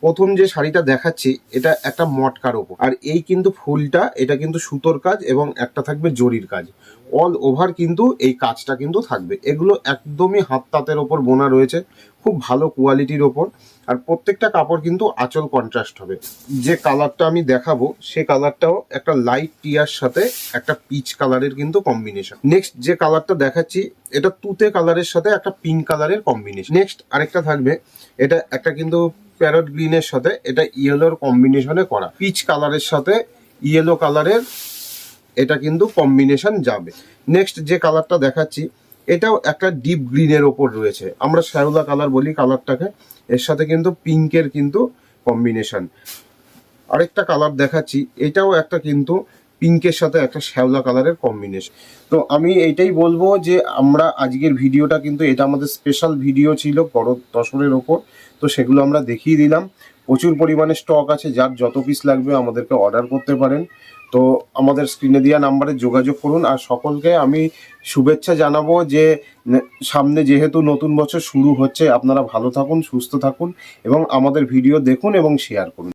প্রথম যে শাড়িটা দেখাচ্ছি এটা একটা মটকার ওপর, আর এই কিন্তু ফুলটা এটা কিন্তু সুতোর কাজ এবং একটা থাকবে জরির কাজ। অল ওভার কিন্তু এই কাজটা কিন্তু থাকবে। এগুলো একদমই হাত তাঁতের ওপর বোনা রয়েছে, খুব ভালো কোয়ালিটির ওপর। আর প্রত্যেকটা কাপড় কিন্তু আঁচল কন্ট্রাস্ট হবে। যে কালারটা আমি দেখাবো সে কালারটাও একটা লাইট টিয়ার সাথে একটা পিচ কালারের কিন্তু কম্বিনেশন। নেক্সট যে কালারটা দেখাচ্ছি এটা তুতে কালারের সাথে একটা পিঙ্ক কালারের কম্বিনেশন। নেক্সট আরেকটা থাকবে, এটা একটা কিন্তু প্যারট গ্রিনের সাথে এটা ইয়েলোর কম্বিনেশনে করা, পিচ কালারের সাথে ইয়েলো কালারের এটা কিন্তু কম্বিনেশন যাবে। নেক্সট যে কালারটা দেখাচ্ছি এটাও একটা ডিপ গ্রিনের ওপর রয়েছে, আমরা শ্যাওলা কালার বলি কালারটাকে, এর সাথে কিন্তু পিঙ্কের কিন্তু কম্বিনেশন। আরেকটা কালার দেখাচ্ছি এটাও একটা কিন্তু পিঙ্কের সাথে একটা শ্যাওলা কালারের কম্বিনেশন। তো আমি এইটাই বলবো যে আমরা আজকের ভিডিওটা কিন্তু এটা আমাদের স্পেশাল ভিডিও ছিল বড় তসরের ওপর, তো সেগুলো আমরা দেখিয়ে দিলাম। প্রচুর পরিমাণে স্টক আছে, যার যত পিস লাগবে আমাদেরকে অর্ডার করতে পারেন। তো আমাদের স্ক্রিনে দেওয়া নাম্বারে যোগাযোগ করুন। আর সকলকে আমি শুভেচ্ছা জানাবো যে সামনে যেহেতু নতুন বছর শুরু হচ্ছে, আপনারা ভালো থাকুন, সুস্থ থাকুন এবং আমাদের ভিডিও দেখুন এবং শেয়ার করুন।